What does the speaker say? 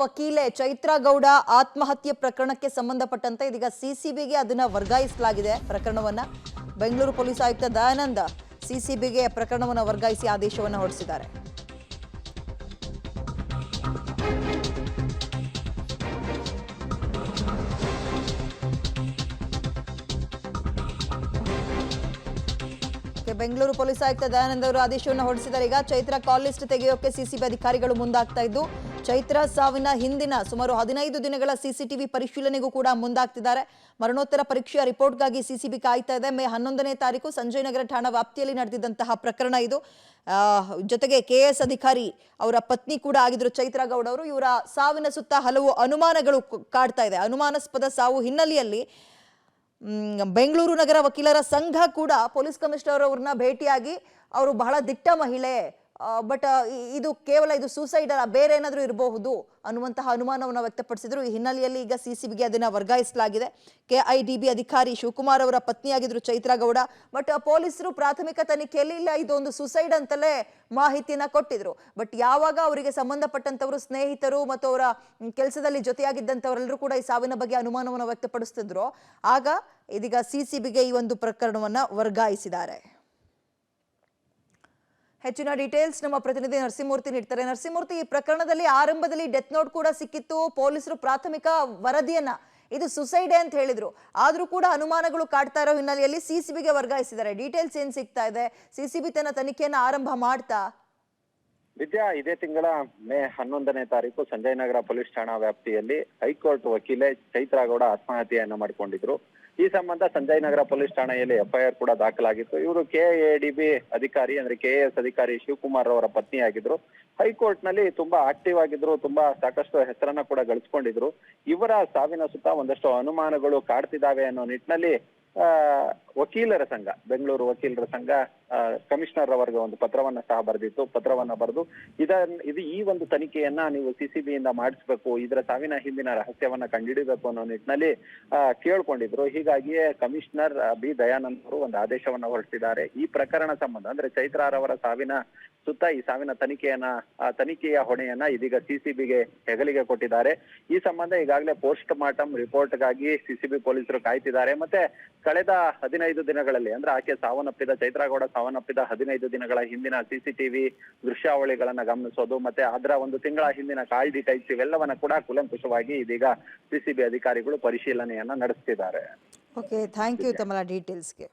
ವಕೀಲೆ ಚೈತ್ರಾ ಗೌಡ ಆತ್ಮಹತ್ಯೆ ಪ್ರಕರಣಕ್ಕೆ ಸಂಬಂಧಪಟ್ಟಂತೆ ಇದೀಗ ಸಿಸಿಬಿಗೆ ಅದನ್ನ ವರ್ಗಾಯಿಸಲಾಗಿದೆ ಪ್ರಕರಣವನ್ನ. ಬೆಂಗಳೂರು ಪೊಲೀಸ್ ಆಯುಕ್ತ ದಯಾನಂದ ಸಿಸಿಬಿಗೆ ಪ್ರಕರಣವನ್ನು ವರ್ಗಾಯಿಸಿ ಆದೇಶವನ್ನು ಹೊರಡಿಸಿದ್ದಾರೆ. ಬೆಂಗಳೂರು ಪೊಲೀಸ್ ಆಯುಕ್ತ ದಯಾನಂದ ಅವರು ಆದೇಶವನ್ನು ಹೊರಡಿಸಿದ್ದಾರೆ. ಈಗ ಚೈತ್ರಾ ಕಾಲ್ ಲಿಸ್ಟ್ ತೆಗೆಯೋಕೆ ಸಿಸಿಬಿ ಅಧಿಕಾರಿಗಳು ಮುಂದಾಗ್ತಾ ಇದ್ದು, ಚೈತ್ರಾ ಸಾವಿನ ಹಿಂದಿನ ಸುಮಾರು 15 ದಿನಗಳ ಸಿಸಿಟಿವಿ ಪರಿಶೀಲನೆಗೂ ಕೂಡ ಮುಂದಾಗ್ತಿದ್ದಾರೆ. ಮರಣೋತ್ತರ ಪರೀಕ್ಷೆಯ ರಿಪೋರ್ಟ್ಗಾಗಿ ಸಿಸಿಬಿ ಕಾಯ್ತಾ ಇದೆ. ಮೇ 11ನೇ ತಾರೀಕು ಸಂಜಯನಗರ ಠಾಣಾ ವ್ಯಾಪ್ತಿಯಲ್ಲಿ ನಡೆದಿದ್ದಂತಹ ಪ್ರಕರಣ ಇದು. ಜೊತೆಗೆ ಕೆಎಸ್ ಅಧಿಕಾರಿ ಅವರ ಪತ್ನಿ ಕೂಡ ಆಗಿದ್ರು ಚೈತ್ರಾ ಗೌಡ ಅವರು. ಇವರ ಸಾವಿನ ಸುತ್ತ ಹಲವು ಅನುಮಾನಗಳು ಕಾಡ್ತಾ ಇದೆ. ಅನುಮಾನಾಸ್ಪದ ಸಾವು ಹಿನ್ನೆಲೆಯಲ್ಲಿ ಬೆಂಗಳೂರು ನಗರ ವಕೀಲರ ಸಂಘ ಕೂಡ ಪೊಲೀಸ್ ಕಮಿಷನರ್ ಅವ್ರನ್ನ ಭೇಟಿಯಾಗಿ ಅವರು ಬಹಳ ದಿಟ್ಟ ಮಹಿಳೆ, ಬಟ್ ಇದು ಕೇವಲ ಇದು ಸೂಸೈಡ್ ಅಲ್ಲ, ಬೇರೆ ಏನಾದರೂ ಇರಬಹುದು ಅನ್ನುವಂತಹ ಅನುಮಾನವನ್ನು ವ್ಯಕ್ತಪಡಿಸಿದ್ರು. ಈ ಹಿನ್ನೆಲೆಯಲ್ಲಿ ಈಗ ಸಿಸಿಬಿಗೆ ಅದನ್ನ ವರ್ಗಾಯಿಸಲಾಗಿದೆ. ಕೆಐಡಿಬಿ ಅಧಿಕಾರಿ ಶಿವಕುಮಾರ್ ಅವರ ಪತ್ನಿಯಾಗಿದ್ರು ಚೈತ್ರಾ ಗೌಡ. ಬಟ್ ಪೊಲೀಸರು ಪ್ರಾಥಮಿಕ ತನಿಖೆಯಲ್ಲಿ ಇಲ್ಲ ಇದೊಂದು ಸೂಸೈಡ್ ಅಂತಲೇ ಮಾಹಿತಿಯನ್ನ ಕೊಟ್ಟಿದ್ರು. ಬಟ್ ಯಾವಾಗ ಅವರಿಗೆ ಸಂಬಂಧಪಟ್ಟಂತವರು ಸ್ನೇಹಿತರು ಮತ್ತು ಅವರ ಕೆಲಸದಲ್ಲಿ ಜೊತೆಯಾಗಿದ್ದಂಥವರೆಲ್ಲರೂ ಕೂಡ ಈ ಸಾವಿನ ಬಗ್ಗೆ ಅನುಮಾನವನ್ನು ವ್ಯಕ್ತಪಡಿಸ್ತಿದ್ರು, ಆಗ ಇದೀಗ ಸಿಸಿಬಿಗೆ ಈ ಒಂದು ಪ್ರಕರಣವನ್ನ ವರ್ಗಾಯಿಸಿದ್ದಾರೆ. ಹೆಚ್ಚಿನ ಡೀಟೇಲ್ಸ್ ನಮ್ಮ ಪ್ರತಿನಿಧಿ ನರಸಿಂಹಮೂರ್ತಿ ನೀಡ್ತಾರೆ. ನರಸಿಂಹಮೂರ್ತಿ, ಈ ಪ್ರಕರಣದಲ್ಲಿ ಆರಂಭದಲ್ಲಿ ಡೆತ್ ನೋಟ್ ಕೂಡ ಸಿಕ್ಕಿತ್ತು. ಪೊಲೀಸರು ಪ್ರಾಥಮಿಕ ವರದಿಯನ್ನ ಇದು ಸುಸೈಡ್ ಅಂತ ಹೇಳಿದ್ರು, ಆದ್ರೂ ಕೂಡ ಅನುಮಾನಗಳು ಕಾಡ್ತಾ ಇರೋ ಹಿನ್ನೆಲೆಯಲ್ಲಿ ಸಿಸಿಬಿಗೆ ವರ್ಗಾಯಿಸಿದ್ದಾರೆ. ಡೀಟೇಲ್ಸ್ ಏನ್ ಸಿಗ್ತಾ ಇದೆ? ಸಿಸಿಬಿ ತನ್ನ ತನಿಖೆಯನ್ನ ಆರಂಭ ಮಾಡ್ತಾ? ವಿದ್ಯಾ, ಇದೇ ತಿಂಗಳ ಮೇ 11ನೇ ತಾರೀಕು ಸಂಜಯನಗರ ಪೊಲೀಸ್ ಠಾಣಾ ವ್ಯಾಪ್ತಿಯಲ್ಲಿ ಹೈಕೋರ್ಟ್ ವಕೀಲೆ ಚೈತ್ರಾ ಗೌಡ ಆತ್ಮಹತ್ಯೆಯನ್ನ ಮಾಡಿಕೊಂಡಿದ್ರು. ಈ ಸಂಬಂಧ ಸಂಜಯನಗರ ಪೊಲೀಸ್ ಠಾಣೆಯಲ್ಲಿ ಎಫ್ಐಆರ್ ಕೂಡ ದಾಖಲಾಗಿತ್ತು. ಇವರು ಕೆಎಡಿಬಿ ಅಧಿಕಾರಿ ಅಂದ್ರೆ ಕೆಎಎಸ್ ಅಧಿಕಾರಿ ಶಿವಕುಮಾರ್ ಅವರ ಪತ್ನಿಯಾಗಿದ್ರು. ಹೈಕೋರ್ಟ್ ನಲ್ಲಿ ತುಂಬಾ ಆಕ್ಟಿವ್ ಆಗಿದ್ರು, ತುಂಬಾ ಸಾಕಷ್ಟು ಹೆಸರನ್ನ ಕೂಡ ಗಳಿಸ್ಕೊಂಡಿದ್ರು. ಇವರ ಸಾವಿನ ಸುತ್ತ ಒಂದಷ್ಟು ಅನುಮಾನಗಳು ಕಾಡ್ತಿದ್ದಾವೆ ಅನ್ನೋ ನಿಟ್ಟಿನಲ್ಲಿ ವಕೀಲರ ಸಂಘ, ಬೆಂಗಳೂರು ವಕೀಲರ ಸಂಘ ಕಮಿಷನರ್ ಅವರಿಗೆ ಒಂದು ಪತ್ರವನ್ನ ಸಹ ಬರೆದಿತ್ತು. ಪತ್ರವನ್ನ ಬರೆದು ಇದು ಈ ಒಂದು ತನಿಖೆಯನ್ನ ನೀವು ಸಿಸಿಬಿಯಿಂದ ಮಾಡಿಸ್ಬೇಕು, ಇದರ ಸಾವಿನ ಹಿಂದಿನ ರಹಸ್ಯವನ್ನ ಕಂಡುಹಿಡಿಬೇಕು ಅನ್ನೋ ನಿಟ್ಟಿನಲ್ಲಿ ಕೇಳ್ಕೊಂಡಿದ್ರು. ಹೀಗಾಗಿಯೇ ಕಮಿಷನರ್ ಬಿ ದಯಾನಂದ್ ಅವರು ಒಂದು ಆದೇಶವನ್ನ ಹೊರಡಿಸಿದ್ದಾರೆ. ಈ ಪ್ರಕರಣ ಸಂಬಂಧ ಅಂದ್ರೆ ಚೈತ್ರಾರವರ ಸಾವಿನ ಸುತ್ತ ಈ ಸಾವಿನ ತನಿಖೆಯ ಹೊಣೆಯನ್ನ ಇದೀಗ ಸಿಸಿಬಿಗೆ ಹೆಗಲಿಗೆ ಕೊಟ್ಟಿದ್ದಾರೆ. ಈ ಸಂಬಂಧ ಈಗಾಗಲೇ ಪೋಸ್ಟ್ ಮಾರ್ಟಮ್ ರಿಪೋರ್ಟ್ಗಾಗಿ ಸಿಸಿಬಿ ಪೊಲೀಸರು ಕಾಯ್ತಿದ್ದಾರೆ. ಮತ್ತೆ ಕಳೆದ 15 ದಿನಗಳಲ್ಲಿ ಅಂದ್ರೆ ಆಕೆ ಚೈತ್ರಾ ಗೌಡ ಸಾವನ್ನಪ್ಪಿದ 15 ದಿನಗಳ ಹಿಂದಿನ ಸಿಸಿಟಿವಿ ದೃಶ್ಯಾವಳಿಗಳನ್ನ ಗಮನಿಸೋದು, ಮತ್ತೆ ಅದರ ಒಂದು ತಿಂಗಳ ಹಿಂದಿನ ಕಾಲ್ ಡೀಟೈಲ್ಸ್ ಇವೆಲ್ಲವನ್ನ ಕೂಡ ಕೂಲಂಕುಷವಾಗಿ ಇದೀಗ ಸಿಸಿಬಿ ಅಧಿಕಾರಿಗಳು ಪರಿಶೀಲನೆಯನ್ನ ನಡೆಸ್ತಿದ್ದಾರೆ. ಓಕೆ, ಥ್ಯಾಂಕ್ ಯು ತಮ್ಮ ಡೀಟೇಲ್ಸ್ಗೆ.